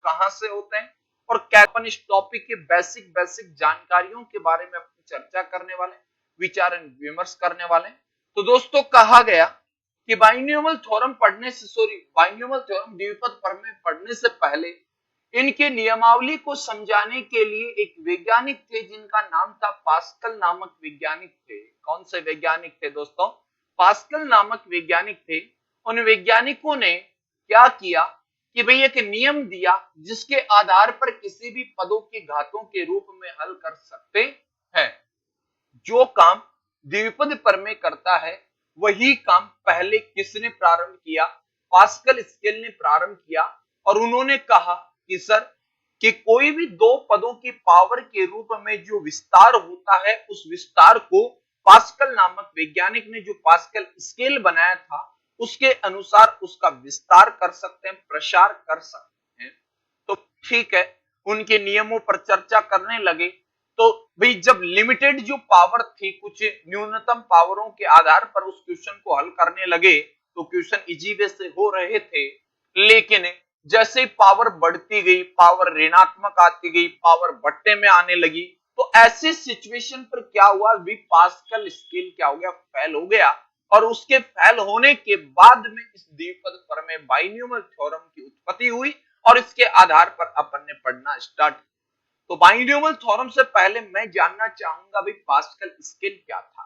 कहां से होते हैं और क्या अपन इस टॉपिक के बेसिक बेसिक जानकारियों के बारे में अपनी चर्चा करने वाले, विचार विमर्श करने वाले। तो दोस्तों कहा गया कि बाइनोमियल थ्योरम पढ़ने से बाइनोमियल थ्योरम द्विपद प्रमेय पढ़ने से पहले इनके नियमावली को समझाने के लिए एक वैज्ञानिक थे जिनका नाम था पास्कल नामक वैज्ञानिक थे। कौन से वैज्ञानिक थे दोस्तों? पास्कल नामक वैज्ञानिक थे। उन वैज्ञानिकों ने क्या किया कि भाई एक नियम दिया जिसके आधार पर किसी भी पदों के घातों के रूप में हल कर सकते हैं। जो काम द्विपद प्रमेय करता है वही काम पहले किसने प्रारंभ किया? पास्कल स्केल ने प्रारंभ किया। और उन्होंने कहा कि सर कि कोई भी दो पदों की पावर के रूप में जो विस्तार होता है उस विस्तार को पास्कल नामक वैज्ञानिक ने जो पास्कल स्केल बनाया था उसके अनुसार उसका विस्तार कर सकते हैं, प्रसार कर सकते हैं। तो ठीक है, उनके नियमों पर चर्चा करने लगे। तो भाई जब लिमिटेड जो पावर थी, कुछ न्यूनतम पावरों के आधार पर उस क्वेश्चन को हल करने लगे तो क्वेश्चन इजी वे से हो रहे थे। लेकिन जैसे पावर बढ़ती गई, पावर ऋणात्मक आती गई, पावर बट्टे में आने लगी, तो ऐसी सिचुएशन पर क्या हुआ? भी पास्कल स्केल क्या हो गया? फेल हो गया। और उसके फेल होने के बाद में इस द्विपद प्रमेय बाइनोमियल थ्योरम की उत्पत्ति हुई और इसके आधार पर अपन ने पढ़ना स्टार्ट। तो बाइनोमियल थ्योरम से पहले मैं जानना चाहूंगा भाई पास्कल स्केल क्या था।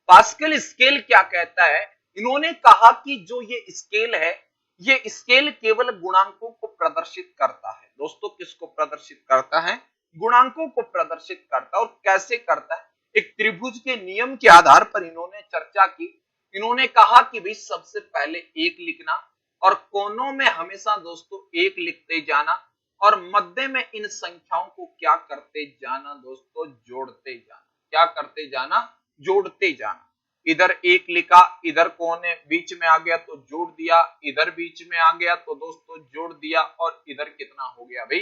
पास्कल स्केल क्या कहता है? इन्होंने कहा कि जो ये स्केल है, ये स्केल केवल गुणांकों को प्रदर्शित करता है। दोस्तों किसको प्रदर्शित करता है? गुणांकों को प्रदर्शित करता है। और कैसे करता है? एक त्रिभुज के नियम के आधार पर इन्होंने चर्चा की। इन्होंने कहा कि भाई सबसे पहले एक लिखना और कोनों में हमेशा दोस्तों एक लिखते जाना और मध्य में इन संख्याओं को क्या करते जाना दोस्तों? जोड़ते जाना। क्या करते जाना? जोड़ते जाना। इधर एक लिखा, इधर कोने बीच में आ गया तो जोड़ दिया, इधर बीच में आ गया तो दोस्तों जोड़ दिया, और इधर कितना हो गया भाई?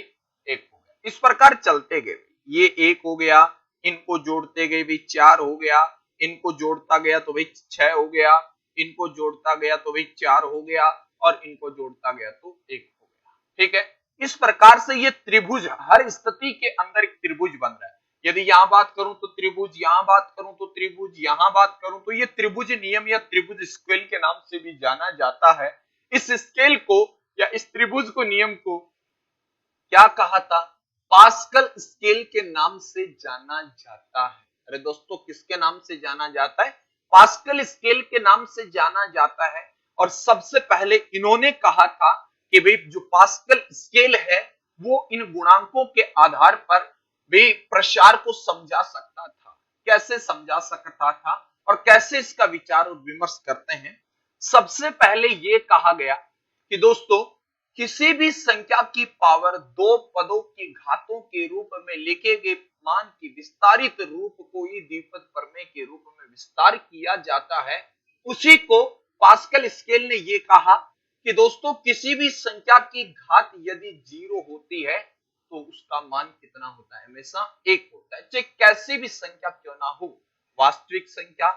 एक हो गया। इस प्रकार चलते गए। ये एक हो गया, इनको जोड़ते गए भाई चार हो गया, इनको जोड़ता गया तो भाई 6 हो गया, इनको जोड़ता गया तो भाई 4 हो गया, और इनको जोड़ता गया तो 1 हो गया। ठीक है, इस प्रकार से ये त्रिभुज हर स्थिति के अंदर एक त्रिभुज बन रहा है। यदि यहां बात करूं तो त्रिभुज, यहां बात करूं तो त्रिभुज, यहां बात करूं तो ये त्रिभुज नियम या त्रिभुज स्केल के नाम से भी जाना जाता है। इस स्केल को या इस त्रिभुज को नियम को क्या कहा था? पास्कल स्केल के नाम से जाना जाता है। अरे दोस्तों किसके नाम से जाना जाता है? पास्कल स्केल के नाम से जाना जाता है। और सबसे पहले इन्होंने कहा था कि भाई जो पास्कल स्केल है वो इन गुणांकों के आधार पर भी प्रसार को समझा सकता था। कैसे समझा सकता था और कैसे इसका विचार और विमर्श करते हैं? सबसे पहले ये कहा गया कि दोस्तों किसी भी संख्या की पावर दो पदों के घातों के रूप में लिखे गए मान की विस्तारित रूप को ही द्विपद प्रमेय के रूप में विस्तार किया जाता है। उसी को पास्कल स्केल ने यह कहा कि दोस्तों किसी भी संख्या की घात यदि 0 होती है तो उसका मान कितना होता है? हमेशा 1 होता है, चाहे कैसी भी संख्या क्यों ना हो। वास्तविक संख्या,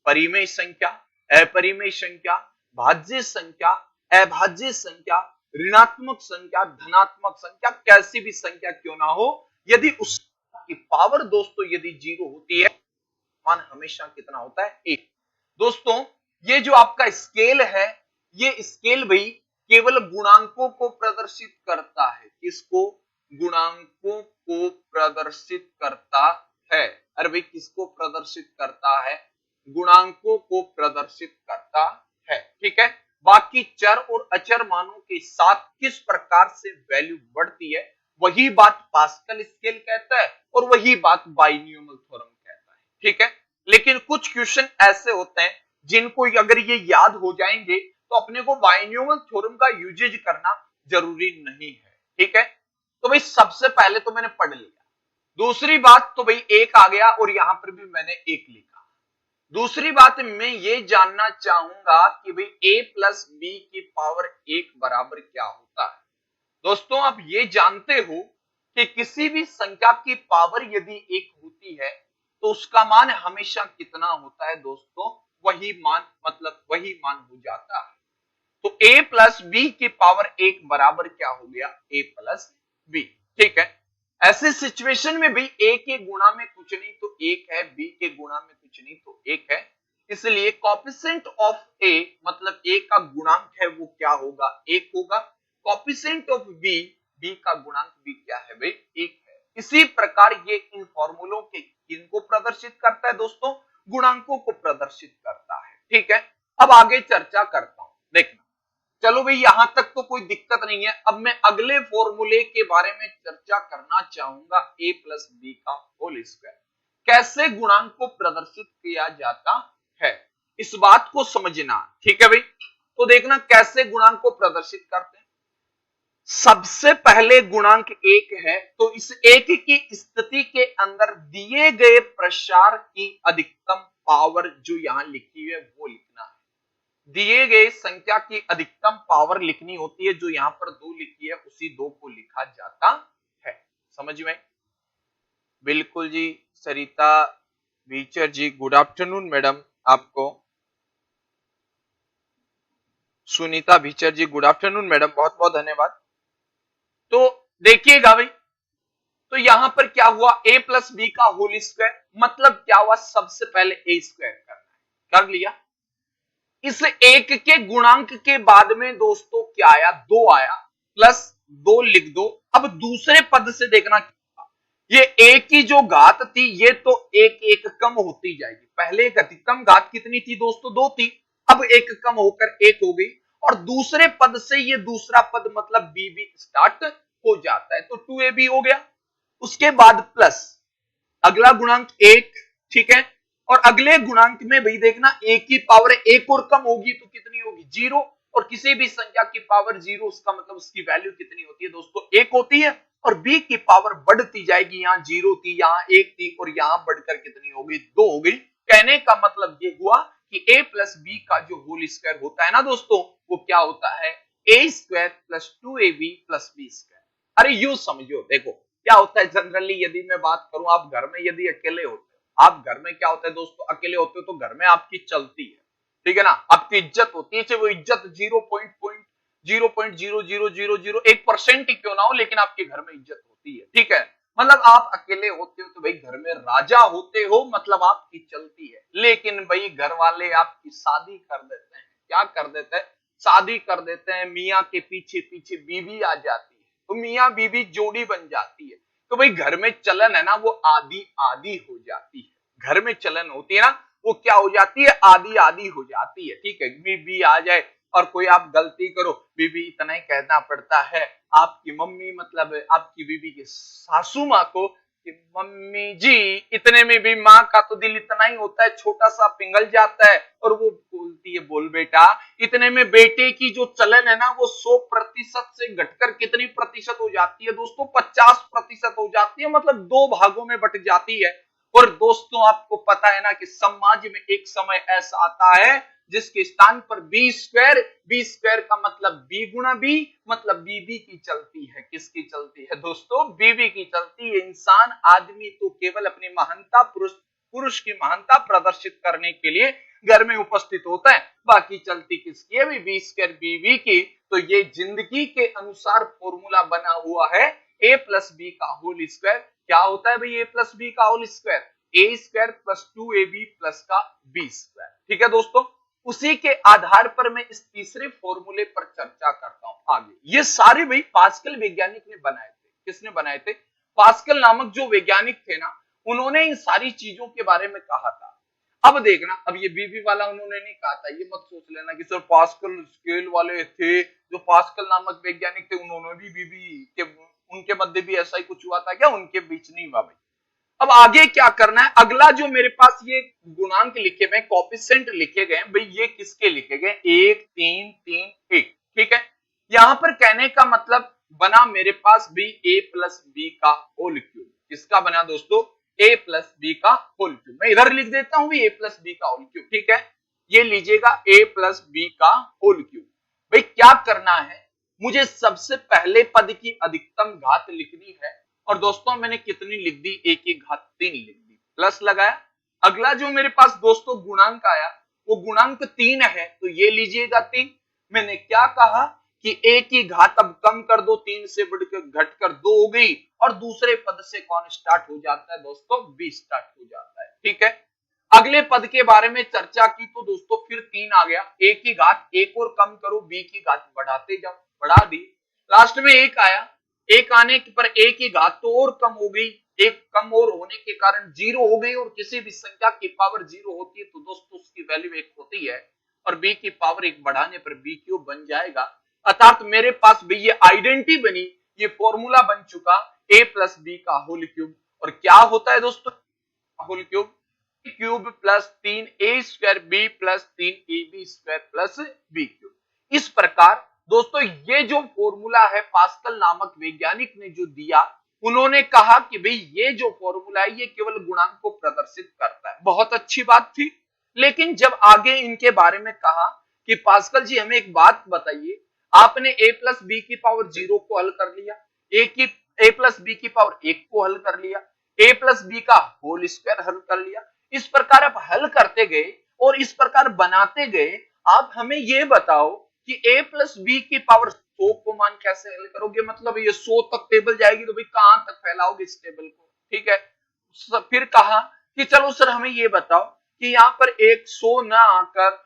परिमेय संख्या, अपरिमेय संख्या, भाज्य संख्या, अभाज्य संख्या, ऋणात्मक संख्या, धनात्मक संख्या, कैसी भी संख्या क्यों ना हो, यदि उसकी पावर दोस्तों यदि 0 होती है, मान हमेशा कितना होता है? 1। दोस्तों ये जो आपका स्केल है, ये स्केल भाई केवल गुणांकों को प्रदर्शित करता है। किसको? गुणांकों को प्रदर्शित करता है। अरे भाई किसको प्रदर्शित करता है? गुणांकों को प्रदर्शित करता है। ठीक है, बाकी चर और अचर मानों के साथ किस प्रकार से वैल्यू बढ़ती है वही बात पास्कल स्केल कहता है और वही बात बाइनोमियल थ्योरम कहता है। ठीक है, लेकिन कुछ क्वेश्चन ऐसे होते हैं जिनको अगर ये याद हो जाएंगे तो अपने को बाइनोमियल थ्योरम का यूजेज करना जरूरी नहीं है। ठीक है, तो भाई सबसे पहले तो मैंने पढ़ लिया। दूसरी बात तो भाई एक आ गया और यहां पर भी मैंने एक लिखा। दूसरी बात मैं ये जानना चाहूंगा कि भाई a प्लस बी की पावर 1 बराबर क्या होता है। दोस्तों आप ये जानते हो कि किसी भी संख्या की पावर यदि 1 होती है तो उसका मान हमेशा कितना होता है दोस्तों? वही मान, मतलब वही मान हो जाता है। तो a प्लस बी की पावर 1 बराबर क्या हो गया? a plus B. ठीक है, ऐसे सिचुएशन में भी ए के गुणा में कुछ नहीं तो एक है, बी के गुणा में कुछ नहीं तो एक है, इसलिए कॉफिशिएंट ऑफ ए मतलब ए का गुणांक है वो क्या होगा, एक होगा। कॉफिशिएंट ऑफ बी, बी का गुणांक भी क्या है भाई, एक है। इसी प्रकार ये इन फॉर्मूलों के किनको प्रदर्शित करता है दोस्तों, गुणांकों को प्रदर्शित करता है। ठीक है, अब आगे चर्चा करता हूं, देखना। चलो भाई यहां तक तो कोई दिक्कत नहीं है। अब मैं अगले फॉर्मूले के बारे में चर्चा करना चाहूंगा, ए प्लस बी का होल स्क्वायर कैसे गुणांक को प्रदर्शित किया जाता है, इस बात को समझना। ठीक है भाई, तो देखना कैसे गुणांक को प्रदर्शित करते हैं। सबसे पहले गुणांक एक है, तो इस एक की स्थिति के अंदर दिए गए प्रसार की अधिकतम पावर जो यहां लिखी है वो लिखना है। दिए गए संख्या की अधिकतम पावर लिखनी होती है, जो यहां पर 2 लिखी है उसी 2 को लिखा जाता है। समझ में? बिल्कुल जी। सरिता वीचर जी, गुड आफ्टरनून मैडम आपको। सुनीता भीचर जी, गुड आफ्टरनून मैडम, बहुत बहुत धन्यवाद। तो देखिएगा भाई, तो यहां पर क्या हुआ, a प्लस बी का होल स्क्वायर मतलब क्या हुआ, सबसे पहले a स्क्वायर करना है, कर लिया। इस एक के गुणांक के बाद में दोस्तों क्या आया, 2 आया, प्लस 2 लिख दो। अब दूसरे पद से देखना, ये a की जो घात थी ये तो एक एक कम होती जाएगी। पहले एक अधिकतम घात कितनी थी दोस्तों, 2 थी, अब एक कम होकर 1 हो गई, और दूसरे पद से ये दूसरा पद मतलब b भी स्टार्ट हो जाता है, तो 2ab हो गया। उसके बाद प्लस अगला गुणांक 1, ठीक है, और अगले गुणांक में भाई देखना a की पावर 1 और कम होगी तो कितनी होगी, 0, और किसी भी संख्या की पावर 0 उसका मतलब उसकी वैल्यू कितनी होती है दोस्तों, 1 होती है, और b की पावर बढ़ती जाएगी, यहां 0 थी, यहां 1 थी, और यहां बढ़कर कितनी होगी, 2 हो गई। कहने का मतलब ये हुआ कि a प्लस बी का जो होल स्क्वायर होता है ना दोस्तों, वो क्या होता है, a square plus 2ab plus b square. अरे यूं समझो, देखो क्या होता है जनरली, यदि मैं बात करूं, आप घर में यदि अकेले होते हो, आप घर में क्या होता है दोस्तों, अकेले होते हो तो घर में आपकी चलती है, ठीक है ना, आपकी इज्जत होती है, चाहे वो इज्जत 0.00001% ही क्यों ना हो, लेकिन आपके घर में इज्जत होती है। ठीक है, मतलब आप अकेले होते हो तो भाई घर में राजा होते हो, मतलब आपकी चलती है। लेकिन भाई घर वाले आपकी शादी कर देते हैं, क्या कर देते हैं, शादी कर देते हैं, मियाँ के पीछे पीछे बीवी आ जाती है, तो मियाँ बीवी जोड़ी बन जाती है, तो भाई घर में चलन है ना वो आधी आधी हो जाती है। घर में चलन होती है ना वो क्या हो जाती है, आधी आधी हो जाती है। ठीक है, बीवी आ जाए और कोई आप गलती करो, बीवी इतना ही कहना पड़ता है आपकी मम्मी मतलब आपकी बीवी की सासू माँ को कि मम्मी जी, इतने में भी माँ का तो दिल इतना ही होता है, छोटा सा पिघल जाता है, और वो बोलती है बोल बेटा, इतने में बेटे की जो चलन है ना वो 100% से घटकर कितनी प्रतिशत हो जाती है दोस्तों, 50% हो जाती है, मतलब 2 भागों में बट जाती है। और दोस्तों आपको पता है ना कि समाज में एक समय ऐसा आता है जिसके स्थान पर बी स्क्वायर का मतलब बी गुणा बी, मतलब बीबी की चलती है। किसकी चलती है दोस्तों, बीबी की चलती है। इंसान आदमी तो केवल अपनी महानता, पुरुष की महानता प्रदर्शित करने के लिए घर में उपस्थित होता है, बाकी चलती किसकी है, बी स्क्वायर बीबी की। तो ये जिंदगी के अनुसार फॉर्मूला बना हुआ है, ए प्लस बी का होल स्क्वायर क्या होता है भाई, ए प्लस बी का होल स्क्वायर, ए स्क्वायर प्लस 2ab प्लस का बी स्क्वायर। ठीक है दोस्तों, उसी के आधार पर मैं इस तीसरे फॉर्मूले पर चर्चा करता हूं आगे। ये सारे भाई पास्कल वैज्ञानिक ने बनाए थे। किसने बनाए थे, पास्कल नामक जो वैज्ञानिक थे ना, उन्होंने इन सारी चीजों के बारे में कहा था। अब देखना, अब ये बीबी वाला उन्होंने नहीं कहा था, ये मत सोच लेना कि सर पास्कल स्केल वाले थे, जो पास्कल नामक वैज्ञानिक थे उन्होंने भी बीबी के, उनके मध्य भी ऐसा ही कुछ हुआ था क्या, उनके बीच नहीं हुआ भाई। अब आगे क्या करना है, अगला जो मेरे पास ये गुणांक लिखे हुए, कोएफिशिएंट लिखे गए भाई, ये किसके लिखे गए, 1 3 3 1। ठीक है, यहां पर कहने का मतलब बना मेरे पास भी a प्लस बी का होल क्यूब। किसका बना दोस्तों, a प्लस बी का होल क्यूब। मैं इधर लिख देता हूं भी a प्लस बी का होल क्यूब। ठीक है, ये लीजिएगा a प्लस बी का होल क्यूब। भाई क्या करना है, मुझे सबसे पहले पद की अधिकतम घात लिखनी है, और दोस्तों मैंने कितनी लिख दी, एक की घात 3 लिख दी, प्लस लगाया। अगला जो मेरे पास दोस्तों गुणांक आया वो गुणांक 3 है, तो ये लीजिएगा 3। मैंने क्या कहा, कि a की घात अब कम कर दो, 3 से बढ़कर घटकर 2 हो गई, और दूसरे पद से कौन स्टार्ट हो जाता है दोस्तों? b स्टार्ट हो जाता है। ठीक है, अगले पद के बारे में चर्चा की तो दोस्तों फिर 3 आ गया, a की घात एक और कम करो, b की घात बढ़ाते जाओ, बढ़ा दी, लास्ट में 1 आया, 1 आने पर a की घात तो और कम हो गई, एक कम और होने के कारण 0 हो गई, और किसी भी संख्या की पावर 0 होती है तो दोस्तों उसकी वैल्यू 1 होती है, और b की पावर 1 बढ़ाने पर b क्यूब बन जाएगा। अर्थात मेरे पास भी ये आइडेंटिटी बनी, ये फॉर्मूला बन चुका a प्लस बी का होल क्यूब। और क्या होता है दोस्तों whole cube? Cube plus 3a square b plus 3ab square plus b cube. इस प्रकार दोस्तों ये जो फॉर्मूला है पास्कल नामक वैज्ञानिक ने जो दिया, उन्होंने कहा कि भाई ये जो फॉर्मूला है ये केवल गुणांक को प्रदर्शित करता है। बहुत अच्छी बात थी, लेकिन जब आगे इनके बारे में कहा कि पास्कल जी हमें एक बात बताइए, आपने a प्लस बी की पावर 0 को हल कर लिया, a प्लस बी की पावर 1 को हल कर लिया, a प्लस बी का होल स्क्वायर हल कर लिया, इस प्रकार आप हल करते गए और इस प्रकार बनाते गए। आप हमें ये बताओ कि a प्लस बी की पावर 100 को मान कैसे हल करोगे? मतलब ये 100 तक टेबल जाएगी तो भाई कहां तक फैलाओगे इस टेबल को? ठीक है, फिर कहा कि चलो सर हमें ये बताओ कि यहाँ पर 100 ना आकर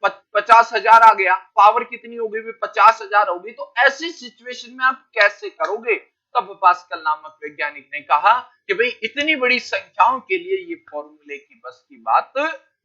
50,000 आ गया, पावर कितनी हो गई? 50,000 हो गई, तो ऐसी सिचुएशन में आप कैसे करोगे? तब पास्कल नामक वैज्ञानिक ने कहा कि भाई इतनी बड़ी संख्याओं के लिए ये फॉर्मूले की बस की बात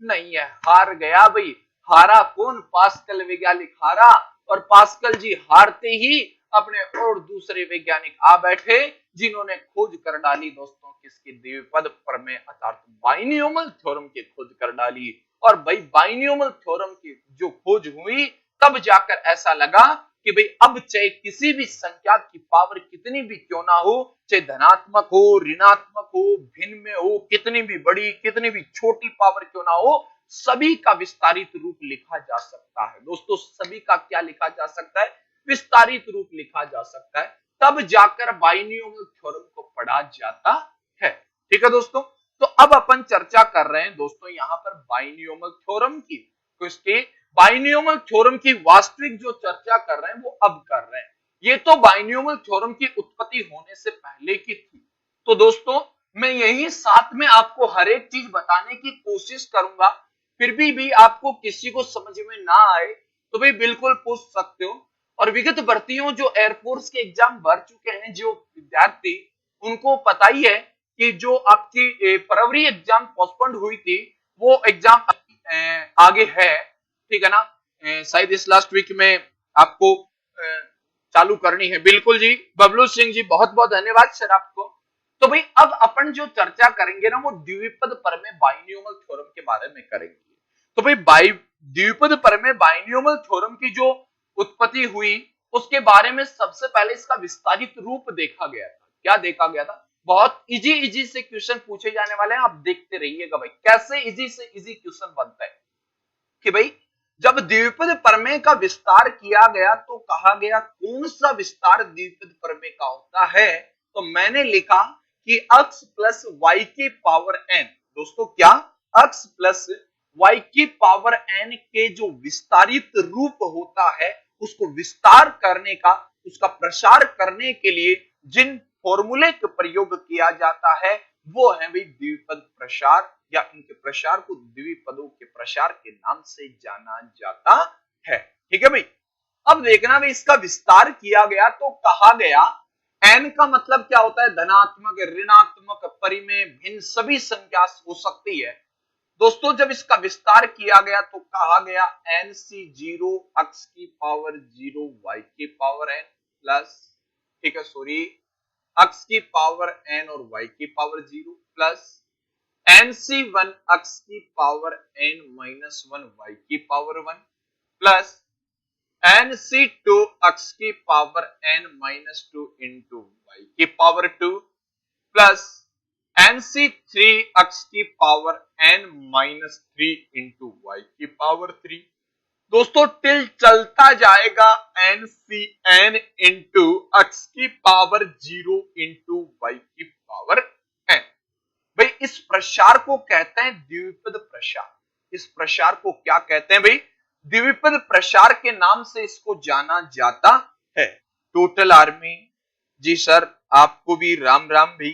नहीं है, हार गया भाई। हारा कौन? पास्कल वैज्ञानिक हारा, और पास्कल जी हारते ही अपने और दूसरे वैज्ञानिक आ बैठे जिन्होंने खोज कर डाली दोस्तों किसकी? द्विपद प्रमेय अर्थात बाइनोमियल थ्योरम की खोज कर डाली। और भाई बाइनोमियल थ्योरम की जो खोज हुई तब जाकर ऐसा लगा कि भाई अब चाहे किसी भी संख्या की पावर कितनी भी क्यों ना हो, चाहे धनात्मक हो, ऋणात्मक हो, भिन्न में हो, कितनी भी बड़ी कितनी भी छोटी पावर क्यों ना हो, सभी का विस्तारित रूप लिखा जा सकता है। दोस्तों सभी का क्या लिखा जा सकता है? विस्तारित रूप लिखा जा सकता है। तब जाकर बाइनोमियल थ्योरम को पढ़ा जाता है। ठीक है दोस्तों, तो अब अपन चर्चा कर रहे हैं दोस्तों यहां पर बाइनोमियल थ्योरम की। तो इसके बाइनोमियल थ्योरम की वास्तविक जो चर्चा कर रहे हैं वो अब कर रहे हैं। ये तो बाइनोमियल थ्योरम की उत्पत्ति होने से पहले की थी। तो दोस्तों मैं यही साथ में आपको हर एक चीज बताने की कोशिश करूंगा, फिर भी आपको किसी को समझ में ना आए तो भाई बिल्कुल पूछ सकते हो। और विगत भर्तियों जो एयरफोर्स के एग्जाम भर चुके हैं जो विद्यार्थी, उनको पता ही है कि जो आपकी फरवरी एग्जाम पोस्टपोन्ड हुई थी वो एग्जाम आगे है। ठीक है ना, शायद इस लास्ट वीक में आपको चालू करनी है। बिल्कुल जी, बबलू सिंह जी बहुत बहुत धन्यवाद सर आपको। तो भाई अब अपन जो चर्चा करेंगे ना वो द्विपद प्रमेय बाइनोमियल थ्योरम के बारे में करेंगे। तो भाई द्विपद प्रमेय बाइनोमियल थ्योरम की जो उत्पत्ति हुई उसके बारे में सबसे पहले इसका विस्तारित रूप देखा गया था। क्या देखा गया था? बहुत इजी से क्वेश्चन पूछे जाने वाले हैं, आप देखते रहिएगा भाई कैसे इजी से इजी क्वेश्चन बनता है। कि भाई जब द्विपद प्रमेय का विस्तार किया गया तो कहा गया कौन सा विस्तार द्विपद प्रमेय का होता है? तो मैंने लिखा कि x प्लस वाई की पावर n। दोस्तों क्या? x प्लस वाई की पावर n के जो विस्तारित रूप होता है उसको विस्तार करने का, उसका प्रसार करने के लिए जिन फॉर्मूले का प्रयोग किया जाता है वो है भाई द्विपद प्रसार, या इनके प्रसार को द्विपदों के प्रसार के नाम से जाना जाता है। ठीक है भाई, अब देखना भाई इसका विस्तार किया गया तो कहा गया n का मतलब क्या होता है? धनात्मक, ऋणात्मक, परिमेय, भिन्न सभी संख्या हो सकती है। दोस्तों जब इसका विस्तार किया गया तो कहा गया nc0 x की पावर 0 y की पावर n प्लस, ठीक है सॉरी, x की पावर n और y की पावर 0 प्लस nc1 x की पावर n माइनस 1 y की पावर 1 प्लस nc2 x की power n minus 2 into y की पावर 2 प्लस nc3 x की power n minus 3 into y की power 3। दोस्तों टिल चलता जाएगा ncn इंटू x की पावर 0 इंटू y की पावर n। भाई इस प्रसार को कहते हैं द्विपद प्रसार। इस प्रसार को क्या कहते हैं भाई? द्विपद प्रसार के नाम से इसको जाना जाता है। टोटल आर्मी, जी सर आपको भी राम राम भी।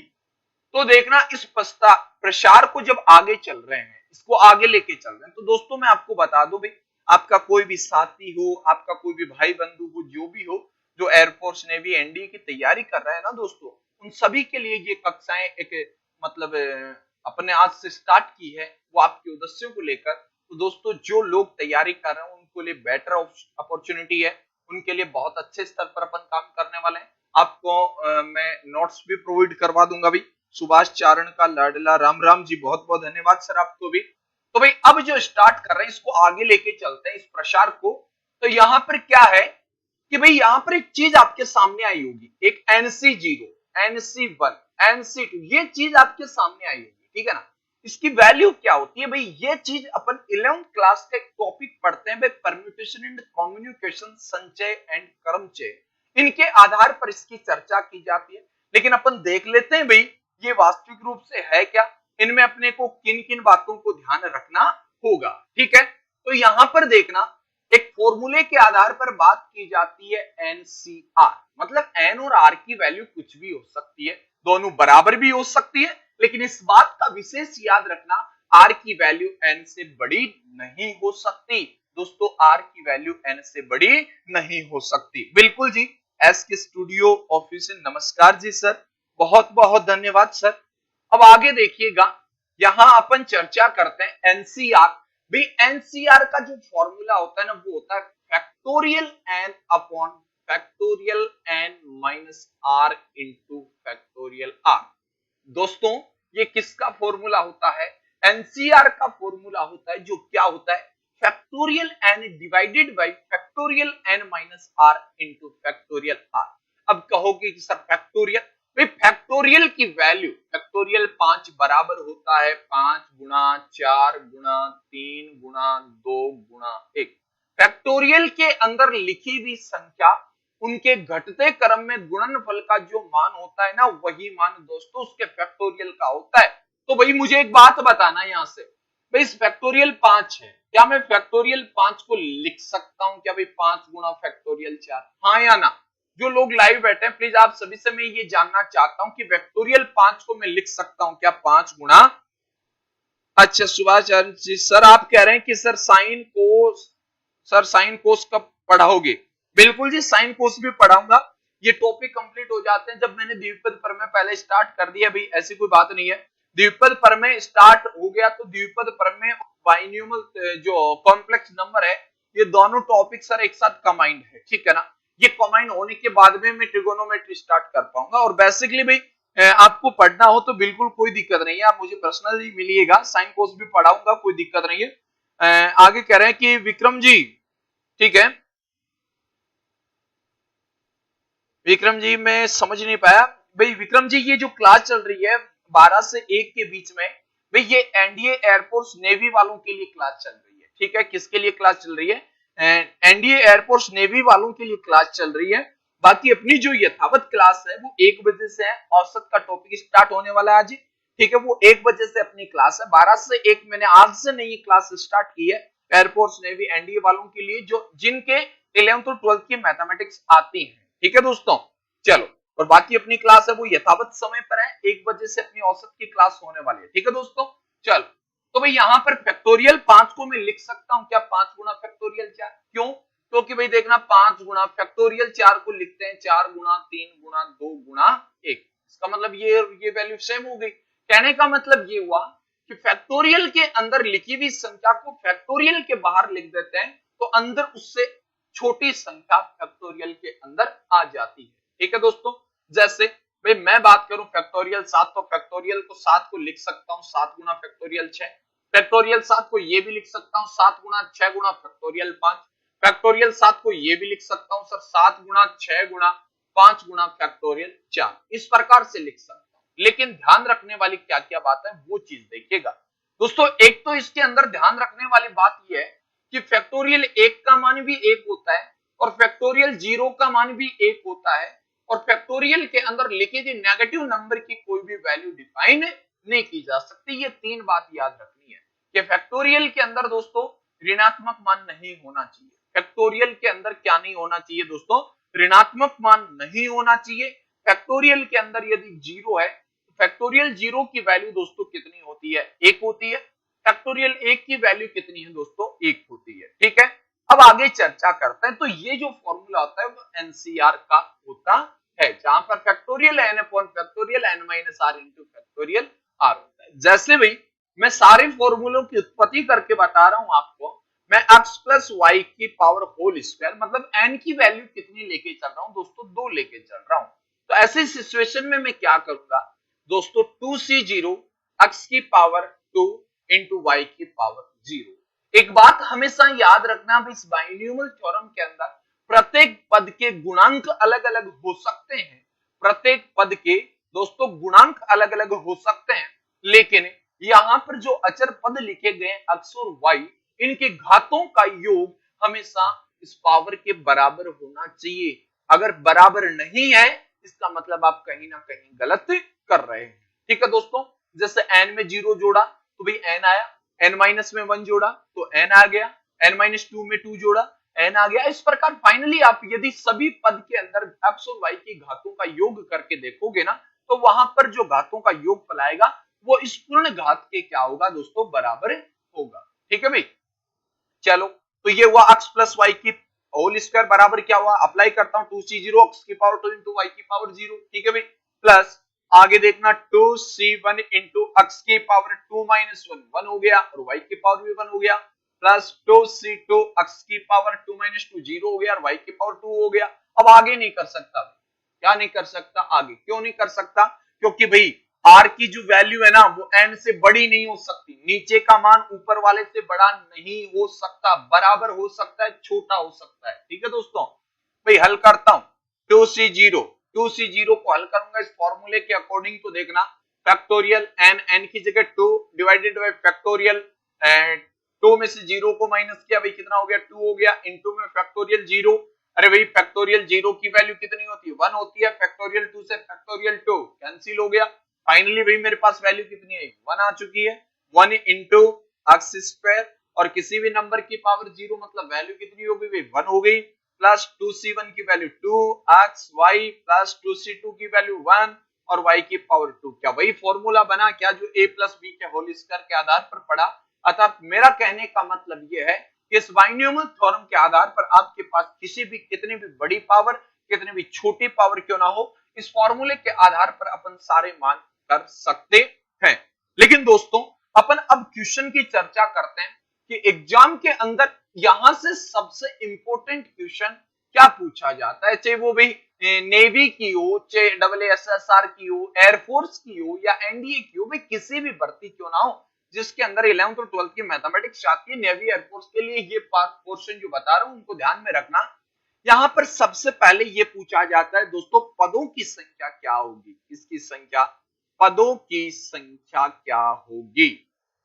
तो देखना इस प्रसार को जब आगे चल रहे हैं, इसको आगे लेके चल रहे हैं, तो दोस्तों मैं आपको बता दूं भाई, आपका कोई भी साथी हो, आपका कोई भी भाई बंधु हो, जो भी हो, जो एयरफोर्स नेवी एनडीए की तैयारी कर रहे हैं ना दोस्तों, उन सभी के लिए ये कक्षाएं एक मतलब अपने आज से स्टार्ट की है, वो आपके उद्देश्यों को लेकर। तो दोस्तों जो लोग तैयारी कर रहे हैं उनको लिए बेटर अपॉर्चुनिटी है, उनके लिए बहुत अच्छे स्तर पर अपन काम करने वाले हैं। आपको मैं नोट्स भी प्रोवाइड करवा दूंगा भाई। सुभाष चारण का लाडला राम राम जी, बहुत बहुत धन्यवाद सर आपको भी। तो भाई अब जो स्टार्ट कर रहे हैं इसको आगे लेके चलते हैं इस प्रसार को। तो यहां पर क्या है कि भाई यहां पर एक चीज आपके सामने आई होगी, एक NC0, NC1, NC2, ये चीज आपके सामने आई होगी, ठीक है ना। इसकी वैल्यू क्या होती है भाई, ये चीज अपन 11th क्लास का एक टॉपिक पढ़ते हैं भाई, परम्यूटेशन एंड कम्युनिकेशन, संचय एंड क्रमचय, इनके आधार पर इसकी चर्चा की जाती है। लेकिन अपन देख लेते हैं भाई ये वास्तविक रूप से है क्या, इनमें अपने को किन किन बातों को ध्यान रखना होगा, ठीक है। तो यहां पर देखना एक फॉर्मूले के आधार पर बात की जाती है NCR, मतलब N और R की वैल्यू कुछ भी हो सकती है, दोनों बराबर भी हो सकती है, लेकिन इस बात का विशेष याद रखना R की वैल्यू N से बड़ी नहीं हो सकती दोस्तों, R की वैल्यू N से बड़ी नहीं हो सकती। बिल्कुल जी, एस के स्टूडियो ऑफिस, नमस्कार जी सर, बहुत बहुत धन्यवाद सर। अब आगे देखिएगा, यहां अपन चर्चा करते हैं NCR। भी NCR का जो फॉर्मूला होता है ना, वो होता है factorial N upon factorial N minus R into factorial R। दोस्तों ये किसका फॉर्मूला होता है, NCR का फॉर्मूला होता है, जो क्या होता है factorial N divided by factorial N minus R into factorial R। अब कहोगे कि सर फैक्टोरियल, भाई फैक्टोरियल की वैल्यू, फैक्टोरियल 5 बराबर होता है 5 गुणा 4 गुणा 3 गुणा 2 गुणा 1। फैक्टोरियल के अंदर लिखी हुई संख्या, उनके घटते क्रम में गुणनफल का जो मान होता है ना, वही मान दोस्तों उसके फैक्टोरियल का होता है। तो भाई मुझे एक बात बताना यहां से, भाई इस फैक्टोरियल 5 है, क्या मैं फैक्टोरियल 5 को लिख सकता हूं क्या भाई 5 गुणा फैक्टोरियल 4, हाँ या ना। जो लोग लाइव बैठे हैं प्लीज आप सभी से मैं ये जानना चाहता हूं कि फैक्टोरियल 5 को मैं लिख सकता हूं क्या 5 गुणा, अच्छा सुभाष जी सर आप कह रहे हैं कि sir sine cos, sir sine cos कब पढ़ाओगे, बिल्कुल जी साइन कोस भी पढ़ाऊंगा, ये टॉपिक कंप्लीट हो जाते हैं जब मैंने द्विपद प्रमेय पहले स्टार्ट कर दिया भाई, ऐसी कोई बात नहीं है। द्विपद प्रमेय स्टार्ट हो गया तो द्विपद प्रमेय बाइनोमियल जो कॉम्प्लेक्स नंबर है, ये दोनों टॉपिक सर एक साथ कंबाइंड है, ठीक है ना। ये कंबाइंड होने के बाद में मैं ट्रिगोनोमेट्री स्टार्ट कर पाऊंगा। और बेसिकली भाई आपको पढ़ना हो तो बिल्कुल कोई दिक्कत नहीं है, आप मुझे पर्सनली मिलिएगा, साइन कोर्स भी पढ़ाऊंगा, कोई दिक्कत नहीं है। आगे कह रहे हैं कि विक्रम जी, ठीक है विक्रम जी, मैं समझ नहीं पाया भाई विक्रम जी, ये जो क्लास चल रही है 12 से 1 के बीच में, भाई ये एनडीए एयरफोर्स नेवी वालों के लिए क्लास चल रही है, ठीक है। किसके लिए क्लास चल रही है, एनडीए एयरफोर्स नेवी वालों के लिए क्लास चल रही है। बाकी अपनी जो यथावत क्लास है वो 1 बजे से है, औसत का टॉपिक स्टार्ट होने वाला है आज, ठीक है, वो 1 बजे से अपनी क्लास है। 12 से 1 मैंने आज से नई क्लास स्टार्ट की है एयरफोर्स नेवी एनडीए वालों के लिए, जो जिनके 11th और 12th की मैथमेटिक्स आती है, ठीक है दोस्तों। चलो, और बाकी अपनी क्लास है वो यथावत समय पर है, 1 बजे से अपनी औसत की क्लास होने वाली है, ठीक है दोस्तों। चलो, तो भाई यहां पर फैक्टोरियल 5 को मैं लिख सकता हूं क्या 5 गुणा फैक्टोरियल 4, क्यों, क्योंकि भाई देखना 5 गुणा फैक्टोरियल 4 को लिखते हैं 4 गुणा 3 गुणा 2 गुणा 1, इसका मतलब ये वैल्यू सेम हो गई। कहने का मतलब ये हुआ कि फैक्टोरियल के अंदर लिखी हुई संख्या को फैक्टोरियल के बाहर लिख देते हैं तो अंदर उससे छोटी संख्या फैक्टोरियल के अंदर आ जाती है, ठीक है दोस्तों। जैसे भाई मैं बात करूं फैक्टोरियल 7, तो फैक्टोरियल को 7 को लिख सकता हूं 7 गुणा फैक्टोरियल 6, फैक्टोरियल 7 को ये भी लिख सकता हूं 7 गुणा 6 गुणा फैक्टोरियल 5, फैक्टोरियल 7 को ये भी लिख सकता हूं सर 7 गुणा 6 गुणा 5 गुणा फैक्टोरियल 4, इस प्रकार से लिख सकता हूं। लेकिन ध्यान रखने वाली क्या क्या बात है वो चीज देखिएगा दोस्तों। एक तो इसके अंदर ध्यान रखने वाली बात यह है कि फैक्टोरियल 1 का मान भी 1 होता है और फैक्टोरियल 0 का मान भी 1 होता है, और फैक्टोरियल के अंदर लिखे गए नेगेटिव नंबर की कोई भी वैल्यू डिफाइन नहीं की जा सकती। ये 3 बात याद रखनी है कि फैक्टोरियल के अंदर दोस्तों ऋणात्मक मान नहीं होना चाहिए। फैक्टोरियल के अंदर क्या नहीं होना चाहिए दोस्तों? ऋणात्मक मान नहीं होना चाहिए। फैक्टोरियल के अंदर यदि जीरो है तो फैक्टोरियल जीरो की वैल्यू दोस्तों कितनी होती है? एक होती है। फैक्टोरियल एक की वैल्यू कितनी है दोस्तों? एक होती है। ठीक है, अब आगे चर्चा करते हैं। तो ये जो फॉर्मूला होता है वो एनसीआर का होता है, जहां पर factorial N upon factorial N minus R into factorial R होता है। जैसे भाई मैं सारे फॉर्मूलों की उत्पत्ति करके बता रहा हूं आपको, मैं x प्लस वाई की पावर होल स्क्वायर मतलब n की वैल्यू कितनी लेके चल रहा हूं दोस्तों? 2 लेके चल रहा हूं। तो ऐसी सिचुएशन में मैं क्या करूंगा दोस्तों? 2c0 x की पावर 2 इंटू वाई की पावर 0। एक बात हमेशा याद रखना, इस बाइनोमियल थ्योरम के अंदर प्रत्येक पद के गुणांक अलग अलग हो सकते हैं। प्रत्येक पद के दोस्तों गुणांक अलग अलग हो सकते हैं, लेकिन यहां पर जो अचर पद लिखे गए x और y, इनके घातों का योग हमेशा इस पावर के बराबर होना चाहिए। अगर बराबर नहीं है इसका मतलब आप कहीं ना कहीं गलत कर रहे हैं। ठीक है दोस्तों, जैसे n में 0 जोड़ा तो भाई n आया, n माइनस में 1 जोड़ा तो n आ गया, n माइनस 2 में 2 जोड़ा n आ गया। इस प्रकार फाइनली आप यदि सभी पद के अंदर x और y की घातों का योग करके देखोगे ना, तो वहां पर जो घातों का योग फैलाएगा वो इस पूर्ण घात के क्या होगा दोस्तों? बराबर होगा। ठीक है भाई, चलो तो ये हुआ x प्लस वाई की होल स्क्वायर बराबर क्या हुआ? अप्लाई करता हूं 2c0 x की पावर 2 इंटू वाई की पावर 0। ठीक है भाई, प्लस आगे देखना 2c1 इंटू x की पावर 2 माइनस 1 1 हो गया और y की पावर भी 1 हो गया, प्लस 2c2 x की पावर 2 माइनस 2 0 हो गया और y की पावर 2 हो गया। अब आगे नहीं कर सकता। क्या नहीं कर सकता? आगे क्यों नहीं कर सकता? क्योंकि भाई r की जो वैल्यू है ना वो n से बड़ी नहीं हो सकती, नीचे का मान ऊपर वाले से बड़ा नहीं हो सकता, बराबर हो सकता है, छोटा हो सकता है। ठीक है दोस्तों, भाई हल करता हूं 2c0 को हल करूंगा इस फॉर्मूले के अकॉर्डिंग, तो देखना फैक्टोरियल n की जगह 2 डिवाइडेड बाय फैक्टोरियल 2 में से 0 को माइनस किया, भाई कितना हो गया? 2 हो गया, इंटू में फैक्टोरियल 0। अरे भाई फैक्टोरियल 0 की वैल्यू कितनी होती है? 1 होती है। फैक्टोरियल 2 से फैक्टोरियल 2 कैंसिल हो गया। फाइनली भाई मेरे पास वैल्यू कितनी है? 1 आ चुकी है। 1 इंटू एक्स स्क्वायर और किसी भी नंबर की पावर 0 मतलब वैल्यू कितनी हो गई भाई? 1 हो गई, प्लस 2c1 की वैल्यू 2xy प्लस 2c2 की वैल्यू 1 और y की पावर 2। क्या वही फॉर्मूला बना क्या जो a प्लस बी के होल स्क्वायर के आधार पर पड़ा? अतः मेरा कहने का मतलब यह है कि इस बाइनोमियल थ्योरम के आधार पर आपके पास किसी भी कितनी भी बड़ी पावर कितनी भी छोटी पावर क्यों ना हो, इस फॉर्मूले के आधार पर अपन सारे मान कर सकते हैं। लेकिन दोस्तों अपन अब क्वेश्चन की चर्चा करते हैं कि एग्जाम के अंदर यहां से सबसे इंपॉर्टेंट क्वेश्चन क्या पूछा जाता है, चाहे वो भी नेवी की हो, चाहे WSSR की हो, एयरफोर्स की हो या एनडीए की हो, भाई किसी भी भर्ती क्यों ना हो जिसके अंदर 11th और 12th की मैथमेटिक्स आती है, नेवी एयरफोर्स के लिए ये पोर्शन जो बता रहा हूं उनको ध्यान में रखना। यहां पर सबसे पहले ये पूछा जाता है दोस्तों पदों की संख्या क्या होगी? इसकी संख्या, पदों की संख्या क्या होगी?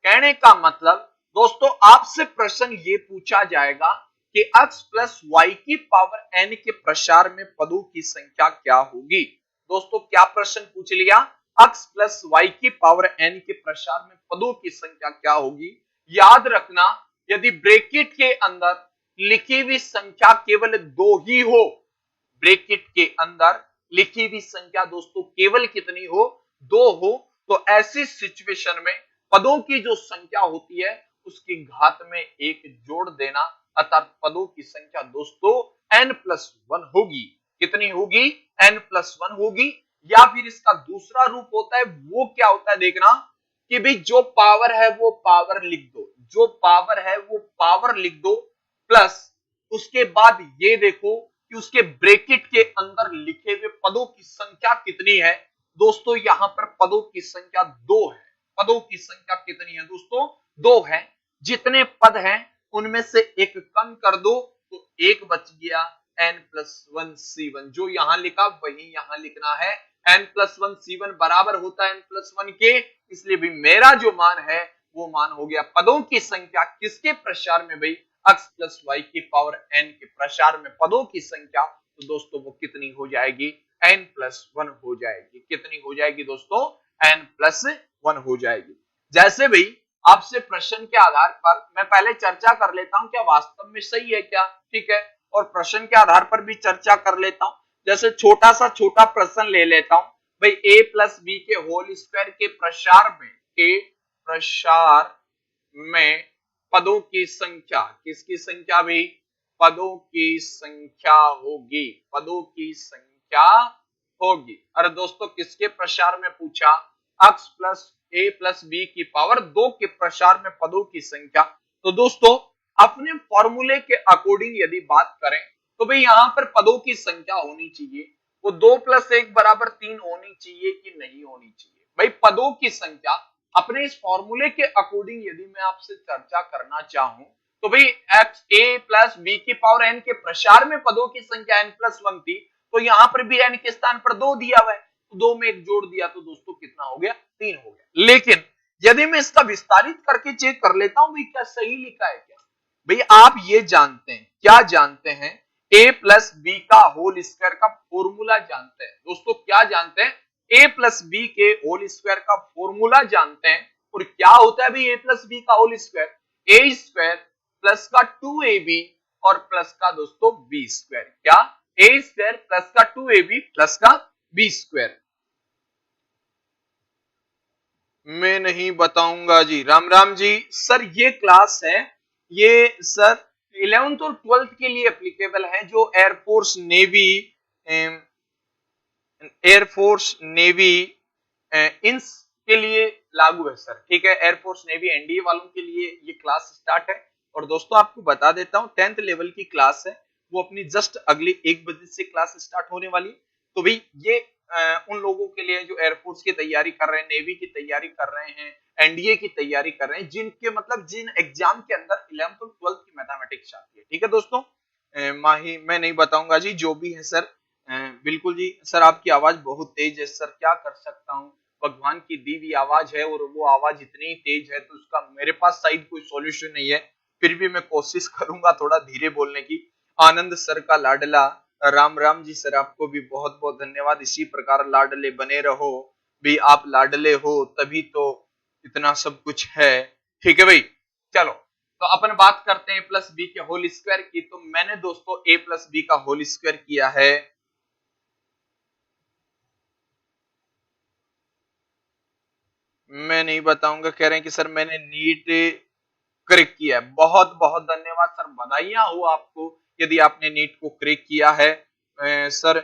कहने का मतलब दोस्तों आपसे प्रश्न ये पूछा जाएगा कि x प्लस वाई की पावर n के प्रसार में पदों की संख्या क्या होगी। दोस्तों क्या प्रश्न पूछ लिया? x प्लस वाई की पावर n के प्रसार में पदों की संख्या क्या होगी? याद रखना यदि ब्रैकेट के अंदर लिखी हुई संख्या केवल 2 ही हो, ब्रैकेट के अंदर लिखी हुई संख्या दोस्तों केवल कितनी हो? 2 हो, तो ऐसी सिचुएशन में पदों की जो संख्या होती है उसकी घात में 1 जोड़ देना, अर्थात पदों की संख्या दोस्तों n+1 होगी। कितनी होगी? n+1 होगी। या फिर इसका दूसरा रूप होता है, वो क्या होता है देखना कि भाई जो पावर है वो पावर लिख दो, जो पावर है वो पावर लिख दो, प्लस उसके बाद ये देखो कि उसके ब्रैकेट के अंदर लिखे हुए पदों की संख्या कितनी है। दोस्तों यहां पर पदों की संख्या 2 है। पदों की संख्या कितनी है दोस्तों? 2 है। जितने पद हैं उनमें से एक कम कर दो तो एक बच गया n+1 c1, जो यहां लिखा वही यहां लिखना है। n+1 c1 बराबर होता है n+1 के, इसलिए भी मेरा जो मान है वो मान हो गया पदों की संख्या किसके प्रसार में भाई? x प्लस वाई की पावर n के प्रसार में पदों की संख्या, तो दोस्तों वो कितनी हो जाएगी? n+1 हो जाएगी। कितनी हो जाएगी दोस्तों? n+1 हो जाएगी। जैसे भाई आपसे प्रश्न के आधार पर मैं पहले चर्चा कर लेता हूं क्या वास्तव में सही है क्या, ठीक है, और प्रश्न के आधार पर भी चर्चा कर लेता हूं। जैसे छोटा सा छोटा प्रश्न ले लेता हूं भाई, a प्लस बी के होल स्क्वायर के प्रसार में पदों की संख्या, किसकी संख्या भी, पदों की संख्या होगी, पदों की संख्या होगी। अरे दोस्तों किसके प्रसार में पूछा, x plus a plus B की पावर 2 के प्रसार में पदों की संख्या। तो दोस्तों अपने फॉर्मूले के अकॉर्डिंग यदि बात करें तो भाई यहां पर पदों की संख्या होनी चाहिए, वो 2 प्लस 1 बराबर 3 होनी चाहिए कि नहीं होनी चाहिए। भाई पदों की संख्या अपने इस फॉर्मूले के अकॉर्डिंग यदि मैं आपसे चर्चा करना चाहूं तो भाई एक्स ए प्लस बी की पावर n के प्रसार में पदों की संख्या n प्लस 1 थी, तो यहां पर भी n के स्थान पर 2 दिया हुआ है, तो 2 में 1 जोड़ दिया तो दोस्तों कितना हो गया, 3 हो गया। लेकिन यदि मैं इसका विस्तारित करके चेक कर लेता हूं भाई क्या सही लिखा है क्या, भाई आप ये जानते हैं, क्या जानते हैं, a प्लस बी का होल स्क्वायर का फॉर्मूला जानते हैं दोस्तों, क्या जानते हैं, a प्लस बी के होल स्क्वायर का फॉर्मूला जानते हैं। और क्या होता है भाई a प्लस बी का whole square, a square plus का 2ab और प्लस का दोस्तों b स्क्वायर, क्या a स्क्वायर प्लस का 2ab प्लस का b स्क्वायर। मैं नहीं बताऊंगा जी, राम राम जी। सर ये क्लास है, ये सर 11th और 12th के लिए एप्लीकेबल है, जो एयरफोर्स नेवी इंस के लिए लागू है सर, ठीक है, एयरफोर्स नेवी एनडीए वालों के लिए ये क्लास स्टार्ट है। और दोस्तों आपको बता देता हूं 10th लेवल की क्लास है, वो अपनी जस्ट अगली 1 बजे से क्लास स्टार्ट होने वाली है। तो भाई ये उन लोगों के लिए जो एयरफोर्स की तैयारी कर रहे हैं, नेवी की तैयारी कर रहे हैं, एनडीए की तैयारी कर रहे हैं, जिनके मतलब जिन एग्जाम के अंदर 11th और 12th की मैथमेटिक्स आती है, ठीक है दोस्तों। माही मैं नहीं बताऊंगा जी, जो भी है सर। बिल्कुल जी सर, आपकी आवाज बहुत तेज है सर, क्या कर सकता हूँ, भगवान की दी हुई आवाज है और वो आवाज इतनी तेज है तो उसका मेरे पास शायद कोई सॉल्यूशन नहीं है, फिर भी मैं कोशिश करूंगा थोड़ा धीरे बोलने की। आनंद सर का लाडला, राम राम जी सर, आपको भी बहुत बहुत धन्यवाद, इसी प्रकार लाडले बने रहो भी, आप लाडले हो तभी तो इतना सब कुछ है, ठीक है भाई। चलो तो अपन बात करते हैं प्लस बी के होल स्क्वायर की। तो मैंने दोस्तों a प्लस बी का होल स्क्वायर किया है, मैं नहीं बताऊंगा, कह रहे हैं कि सर मैंने नीट क्रैक किया है, बहुत बहुत धन्यवाद सर, बधाइयां हो आपको यदि आपने नीट को क्रैक किया है। सर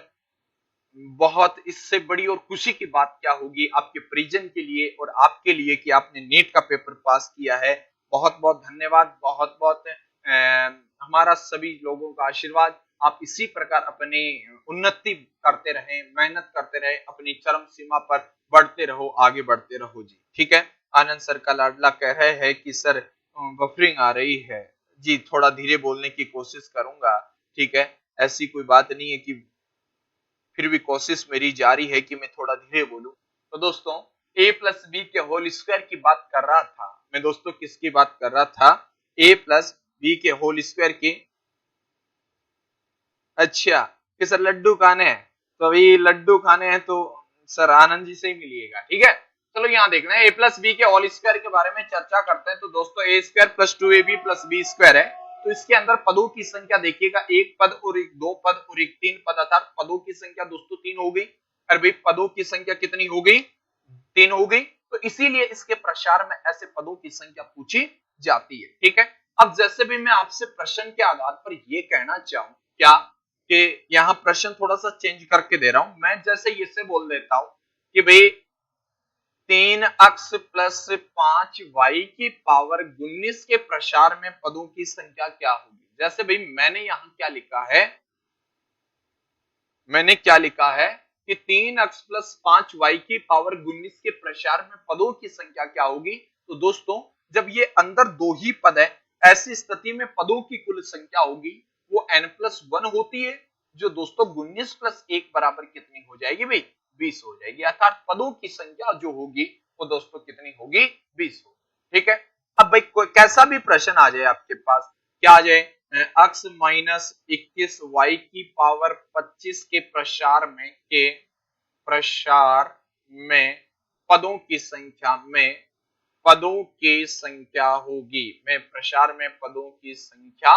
बहुत इससे बड़ी और खुशी की बात क्या होगी आपके परिजन के लिए और आपके लिए कि आपने नीट का पेपर पास किया है, बहुत बहुत धन्यवाद, बहुत बहुत हमारा सभी लोगों का आशीर्वाद, आप इसी प्रकार अपनी उन्नति करते रहें, मेहनत करते रहे, अपनी चरम सीमा पर बढ़ते रहो, आगे बढ़ते रहो जी, ठीक है। आनंद सर का लाडला कह रहे हैं कि सर बफरिंग आ रही है जी, थोड़ा धीरे बोलने की कोशिश करूंगा, ठीक है, ऐसी कोई बात नहीं है कि, फिर भी कोशिश मेरी जारी है कि मैं थोड़ा धीरे बोलूं। तो दोस्तों a प्लस बी के होल स्क्वायर की बात कर रहा था मैं दोस्तों, किसकी बात कर रहा था, a प्लस बी के होल स्क्वायर की। अच्छा कि सर लड्डू खाने हैं, तो अभी लड्डू खाने हैं तो सर आनंद जी से ही मिलिएगा, ठीक है। चलो यहाँ देखना है a प्लस बी के होल स्क्वायर के बारे में चर्चा करते हैं। तो दोस्तों a square plus 2ab plus b square है, तो इसके अंदर पदों की संख्या देखिएगा, एक पद और एक दो पद और एक 3 पद, अर्थात पदों की संख्या दोस्तों 3 हो गई। अरे भाई पदों की संख्या कितनी हो गई, 3 हो गई, तो इसीलिए इसके प्रसार में ऐसे पदों की संख्या पूछी जाती है, ठीक है। अब जैसे भी मैं आपसे प्रश्न के आधार पर यह कहना चाहूं क्या, कि यहाँ प्रश्न थोड़ा सा चेंज करके दे रहा हूं मैं, जैसे इससे बोल देता हूं कि भाई 3x प्लस 5y की पावर 19 के प्रसार में पदों की संख्या क्या होगी। जैसे भाई मैंने यहां क्या लिखा है, मैंने क्या लिखा है कि 3x प्लस 5y की पावर 19 के प्रसार में पदों की संख्या क्या होगी। तो दोस्तों जब ये अंदर दो ही पद है, ऐसी स्थिति में पदों की कुल संख्या होगी वो n प्लस 1 होती है, जो दोस्तों 19 प्लस 1 बराबर कितनी हो जाएगी भाई, 20 हो जाएगी, अर्थात पदों की संख्या जो होगी वो दोस्तों कितनी होगी, 20 होगी, ठीक है। अब भाई कोई कैसा भी प्रश्न आ जाए आपके पास, क्या आ जाए, x माइनस 21 y की पावर 25 के प्रसार में पदों की संख्या में पदों की संख्या होगी, में प्रसार में पदों की संख्या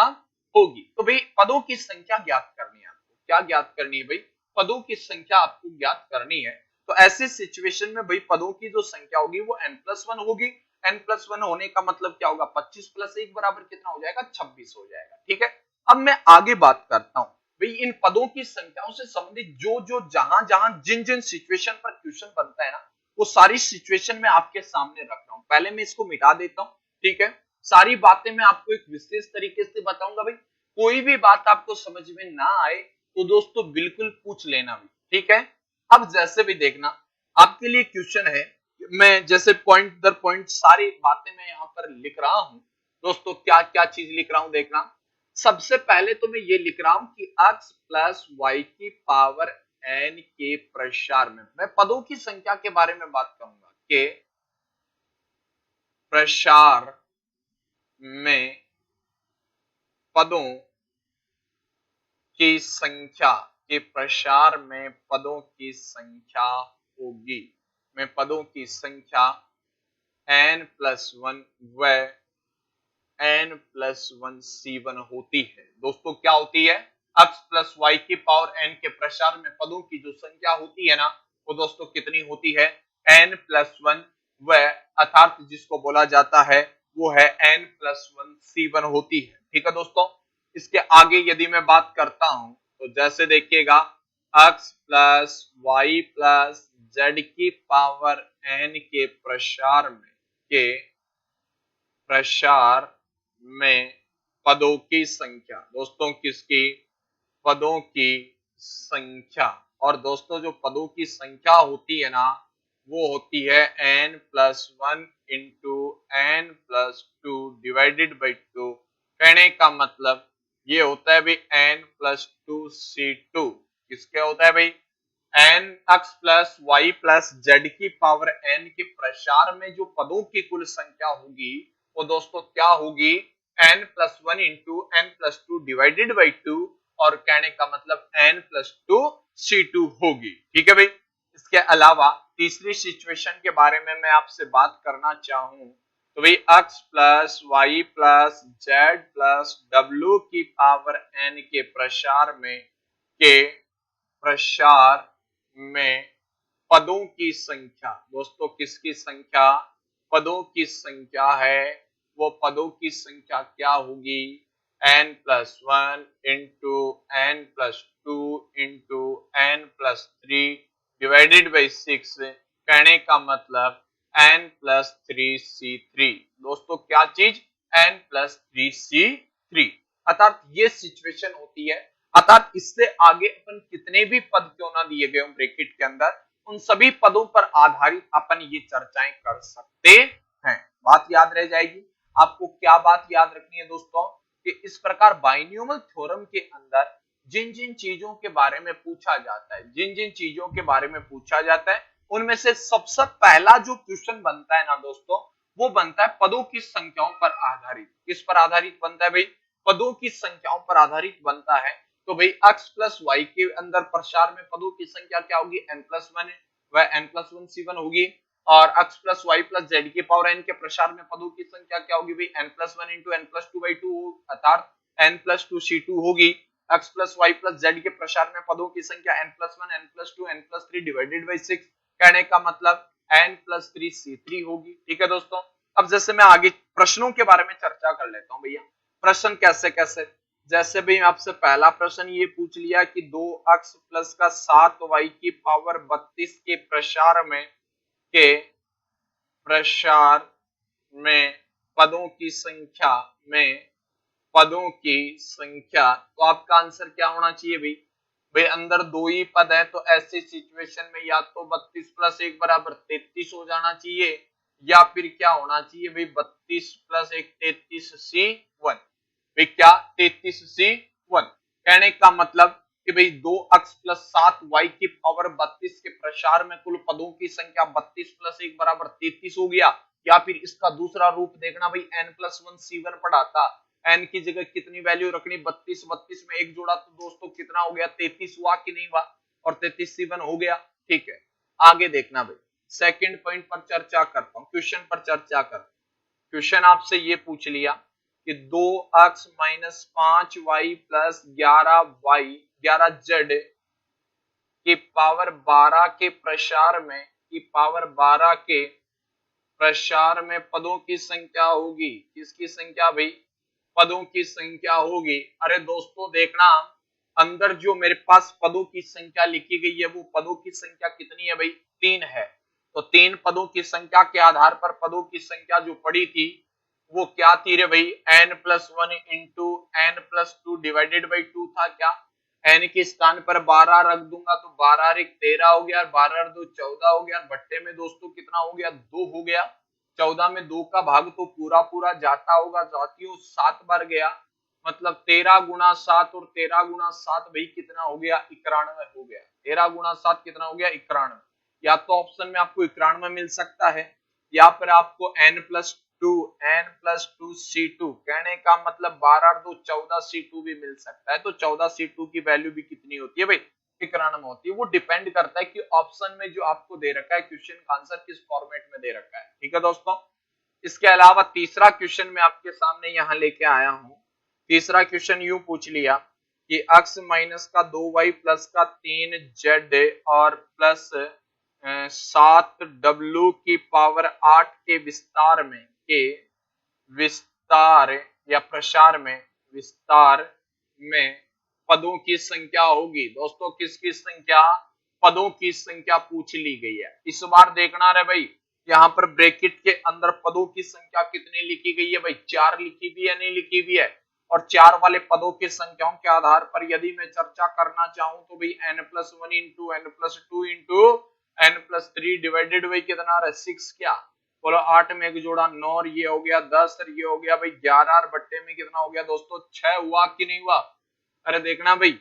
होगी। तो भाई पदों की संख्या ज्ञात करनी है आपको, क्या ज्ञात करनी है भाई, पदों की संख्या आपको ज्ञात करनी है। तो ऐसे सिचुएशन में भाई पदों की जो संख्या होगी वो n+1 होगी। n+1 होने का मतलब क्या होगा, 25 + 1 बराबर कितना हो जाएगा, 26 हो जाएगा। ठीक है, अब मैं आगे बात करता हूं भाई इन पदों की संख्याओं से संबंधित जो जो जहां जहां जिन जिन सिचुएशन पर क्वेश्चन बनता है ना, वो सारी सिचुएशन में आपके सामने रख रहा हूं। पहले मैं इसको मिटा देता हूं, ठीक है, सारी बातें मैं आपको एक विशेष तरीके से बताऊंगा भाई। कोई भी बात आपको समझ में ना आए तो दोस्तों बिल्कुल पूछ लेना भी, ठीक है। अब जैसे भी देखना आपके लिए क्वेश्चन है, मैं जैसे पॉइंट दर पॉइंट सारी बातें मैं यहाँ पर लिख रहा हूं दोस्तों, क्या क्या चीज लिख रहा हूं देखना। सबसे पहले तो मैं ये लिख रहा हूं कि x प्लस वाई की पावर n के प्रसार में मैं पदों की संख्या के बारे में बात करूंगा कि प्रसार में पदों की संख्या के प्रसार में पदों की संख्या होगी, में पदों की संख्या n+1 व n+1 C1 होती है। दोस्तों क्या होती है, x प्लस वाई की पावर n के प्रसार में पदों की जो संख्या होती है ना, वो दोस्तों कितनी होती है, n+1 व अर्थात जिसको बोला जाता है वो है n+1 C1 होती है। ठीक है दोस्तों, इसके आगे यदि मैं बात करता हूं तो जैसे देखिएगा x plus Y plus Z की पावर n के प्रसार में पदों की संख्या, दोस्तों किसकी, पदों की संख्या। और दोस्तों जो पदों की संख्या होती है ना, वो होती है n+1 into n+2 divided by 2। कहने का मतलब ये होता है भाई n+2C2। किसके होता है भाई, x plus Y plus Z की पावर n के प्रसार में जो पदों की कुल संख्या होगी वो दोस्तों क्या होगी, n+1 into n+2 divided by 2, और कहने का मतलब n+2C2 होगी। ठीक है भाई, इसके अलावा तीसरी सिचुएशन के बारे में मैं आपसे बात करना चाहूं तो भाई x plus Y plus Z plus W की पावर n के प्रसार में पदों की संख्या, दोस्तों किसकी संख्या, पदों की संख्या है, वो पदों की संख्या क्या होगी, n+1 into n+2 into n+3 divided by 6। कहने का मतलब n+3C3। दोस्तों क्या चीज, n+3C3। अर्थात ये सिचुएशन होती है, अर्थात इससे आगे अपन कितने भी पद क्यों ना दिए गए हों ब्रैकेट के अंदर, उन सभी पदों पर आधारित अपन ये चर्चाएं कर सकते हैं। बात याद रह जाएगी। आपको क्या बात याद रखनी है दोस्तों, कि इस प्रकार बाइनोमियल थ्योरम के अंदर जिन जिन चीजों के बारे में पूछा जाता है, जिन जिन चीजों के बारे में पूछा जाता है, उनमें से सबसे पहला जो क्वेश्चन बनता है ना दोस्तों, वो बनता है पदों की संख्याओं पर आधारित। किस पर आधारित बनता है भाई, पदों की संख्याओं पर आधारित बनता है। तो भाई x प्लस वाई के अंदर प्रसार में पदों की संख्या क्या होगी, n+1 है, वह n+1 C1 होगी। और x plus Y plus Z की पावर n के प्रसार में पदों की संख्या क्या होगी भाई, n+1 इंटू n+2/2 अर्थात n+2C2 होगी। x plus Y plus Z के प्रसार में पदों की संख्या n+1 n+2 n+3 divided by 6। कहने का मतलब n+3C3 होगी। ठीक है दोस्तों, अब जैसे मैं आगे प्रश्नों के बारे में चर्चा कर लेता हूं भैया। प्रश्न कैसे कैसे, जैसे भी आपसे पहला प्रश्न ये पूछ लिया कि 2x प्लस का 7y की पावर 32 के प्रसार में पदों की संख्या, तो आपका आंसर क्या होना चाहिए भाई, भाई अंदर दो ही पद है तो ऐसी सिचुएशन में या तो 32 + 1 बराबर 33 हो जाना चाहिए, या फिर क्या होना चाहिए भाई 32 + 1 33C1। भाई क्या 33C1। कहने का मतलब कि भाई 2x प्लस 7y की पावर 32 के प्रसार में कुल पदों की संख्या 32 + 1 बराबर 33 हो गया। या फिर इसका दूसरा रूप देखना भाई n+1 C1 पढ़ा था, n की जगह कितनी वैल्यू रखनी 32, 32 में एक जोड़ा तो दोस्तों कितना हो गया 33 हुआ कि नहीं हुआ, और 33 C1 हो गया। ठीक है, आगे देखना भाई सेकंड पॉइंट पर चर्चा करता हूं, क्वेश्चन पर चर्चा करता हूं। क्वेश्चन आपसे ये पूछ लिया कि 2x minus 5y plus 11y 11z की पावर 12 के प्रसार में पदों की संख्या होगी। किसकी संख्या भाई? पदों की संख्या होगी। अरे दोस्तों देखना, अंदर जो मेरे पास पदों की संख्या लिखी गई है वो पदों की संख्या कितनी है भाई? 3 है। तो 3 पदों की संख्या के आधार पर पदों की संख्या जो पड़ी थी वो क्या थी रे भाई? n+1 into n+2 divided by 2 था। क्या n के स्थान पर 12 रख दूंगा तो 12 × 13 हो गया, 12 × 2 14 हो गया। भट्टे में दोस्तों कितना हो गया? 2 हो गया। 14 में 2 का भाग तो पूरा पूरा जाता होगा, साथियों 7 बार गया, मतलब 13 × 7 और 13 × 7 भाई कितना हो गया? 91 हो गया। 13 × 7 कितना हो गया? 91। या तो ऑप्शन में आपको 91 मिल सकता है या फिर आपको n+2 C2, कहने का मतलब 12 और 2 14 C2 भी मिल सकता है। तो 14 C2 की वैल्यू भी कितनी होती है भाई? 91 होती है। वो डिपेंड करता है कि ऑप्शन में जो आपको दे रखा है क्वेश्चन का आंसर किस फॉर्मेट में दे रखा है। ठीक है दोस्तों। इसके अलावा तीसरा क्वेश्चन मैं आपके सामने यहाँ लेके आया हूँ। तीसरा क्वेश्चन यूं पूछ लिया कि x माइनस का 2y प्लस का 3z और प्लस 7w की पावर 8 के विस्तार या प्रसार में पदों की संख्या होगी। दोस्तों किसकी संख्या? पदों की संख्या पूछ ली गई है। इस बार देखना रे भाई, यहाँ पर ब्रैकेट के अंदर पदों की संख्या कितनी लिखी गई है भाई? 4 लिखी भी है, नहीं लिखी भी है। और 4 वाले पदों की संख्याओं के आधार पर यदि मैं चर्चा करना चाहूं तो भाई n+1 into n+2 into n+3 divided by कितना रहा? 6। क्या बोलो? 8 में एक जोड़ा 9 और ये हो गया 10 और ये हो गया भाई 11 और बट्टे में कितना हो गया दोस्तों? 6 हुआ कि नहीं हुआ? अरे देखना भाई,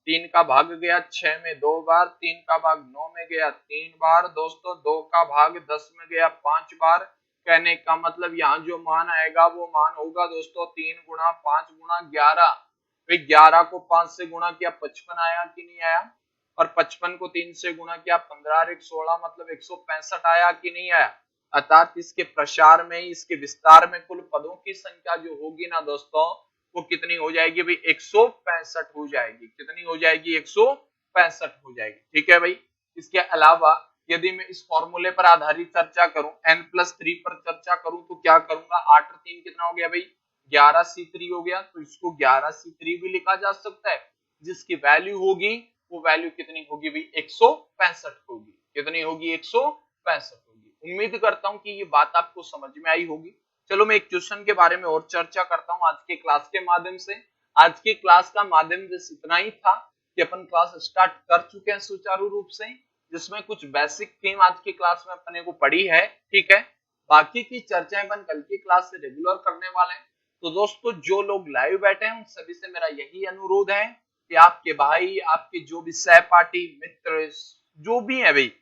3 का भाग गया 6 में 2 बार, 3 का भाग 9 में गया 3 बार, दोस्तों 2 का भाग 10 में गया 5 बार। कहने का मतलब यहाँ जो मान आएगा वो मान होगा दोस्तों 3 × 5 × 11। भाई 11 को 5 से गुणा किया 55 आया कि नहीं आया? और 55 को 3 से गुणा किया 15 और 1 16, मतलब 165 आया कि नहीं आया? अर्थात इसके प्रसार में, इसके विस्तार में कुल पदों की संख्या जो होगी ना दोस्तों वो कितनी हो जाएगी भाई? 165 हो जाएगी। कितनी हो जाएगी? 165 हो जाएगी। ठीक है भाई। इसके अलावा यदि मैं इस फॉर्मूले पर आधारित चर्चा करूं, n+3 पर चर्चा करूं तो क्या करूंगा? 8 और 3 कितना हो गया भाई? 11C3 हो गया। तो इसको 11C3 भी लिखा जा सकता है, जिसकी वैल्यू होगी वो वैल्यू कितनी होगी भाई? 165 होगी। कितनी होगी? 165 होगी। उम्मीद करता हूं कि ये बात आपको समझ में आई होगी। चलो मैं एक क्वेश्चन के बारे में और चर्चा करता हूं आज के क्लास के माध्यम से। आज की क्लास का माध्यम बस इतना ही था कि अपन क्लास स्टार्ट कर चुके हैं सुचारू रूप से, जिसमें कुछ बेसिक थीम आज की क्लास में अपने को पढ़ी है। ठीक है, बाकी की चर्चाएं अपन कल की क्लास से रेगुलर करने वाले हैं। तो दोस्तों जो लोग लाइव बैठे हैं उन सभी से मेरा यही अनुरोध है कि आपके भाई, आपके जो भी सहपाठी मित्र जो भी है भाई,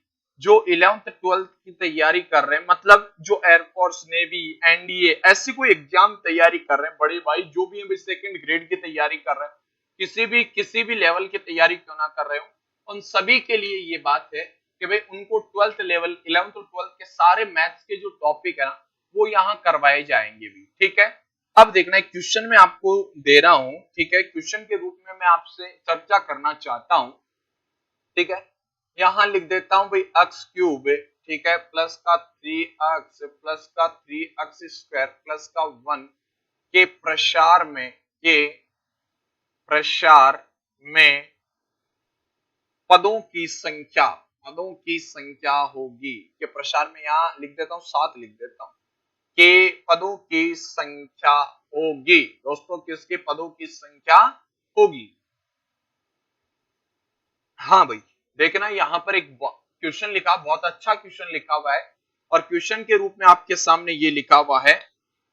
जो 11th 12th की तैयारी कर रहे हैं, मतलब जो एयरफोर्स, नेवी, एनडीए ऐसी कोई एग्जाम तैयारी कर रहे हैं, बड़े भाई जो भी है सेकंड ग्रेड की तैयारी कर रहे हैं, किसी भी लेवल की तैयारी क्यों ना कर रहे हो, उन सभी के लिए ये बात है कि भाई उनको 12th लेवल, 11th और 12th के सारे मैथ्स के जो टॉपिक है ना वो यहाँ करवाए जाएंगे भी। ठीक है, अब देखना है क्वेश्चन में आपको दे रहा हूं। ठीक है, क्वेश्चन के रूप में मैं आपसे चर्चा करना चाहता हूं। ठीक है, यहां लिख देता हूं भाई x³ ठीक है प्लस का 3x प्लस का 3x² प्लस का 1 के प्रसार में पदों की संख्या होगी। के प्रसार में यहां लिख देता हूं 7 लिख देता हूं के पदों की संख्या होगी। दोस्तों किसके पदों की संख्या होगी? हाँ भाई देखना, यहां पर एक क्वेश्चन लिखा, बहुत अच्छा क्वेश्चन लिखा हुआ है और क्वेश्चन के रूप में आपके सामने ये लिखा हुआ है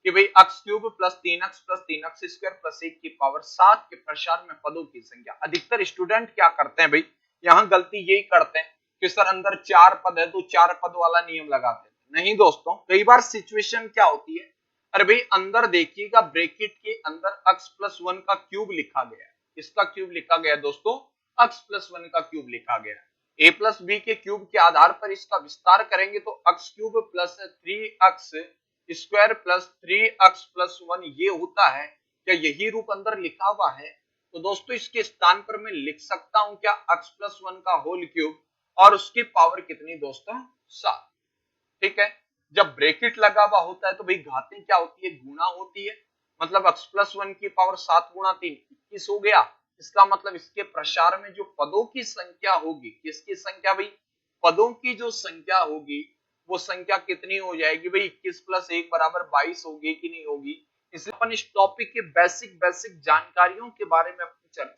कि भाई x³ plus 3x plus 3x² plus 1 की पावर 7 के प्रसार में पदों की संख्या। अधिकतर स्टूडेंट क्या करते हैं भाई, यहाँ गलती यही करते हैं कि सर अंदर 4 पद है तो 4 पद वाला नियम लगाते हैं। नहीं दोस्तों, कई बार सिचुएशन क्या होती है, अरे भाई अंदर देखिएगा ब्रैकेट के अंदर x+1 का क्यूब लिखा गया है, इसका क्यूब लिखा गया दोस्तों, x+1 का क्यूब लिखा गया है। a प्लस बी के क्यूब के आधार पर इसका विस्तार करेंगे तो x cube plus 3x square plus 3x plus 1 ये होता है। क्या यही रूप अंदर लिखा हुआ है? तो दोस्तों इसके स्थान पर मैं लिख सकता हूं क्या x प्लस 1 का होल क्यूब और उसकी पावर कितनी दोस्तों 7। ठीक है, जब ब्रैकेट लगा हुआ होता है तो भाई घातें क्या होती है, गुणा होती है। मतलब x प्लस 1 की पावर 7 गुणा 3 21 हो गया। इसका मतलब इसके प्रसार में जो पदों की संख्या होगी, किसकी संख्या भाई, पदों की जो संख्या होगी वो संख्या कितनी हो जाएगी भाई, 21 प्लस 1 बराबर 22 होगी कि नहीं होगी। इसलिए अपन इस टॉपिक के बेसिक जानकारियों के बारे में अपनी चर्चा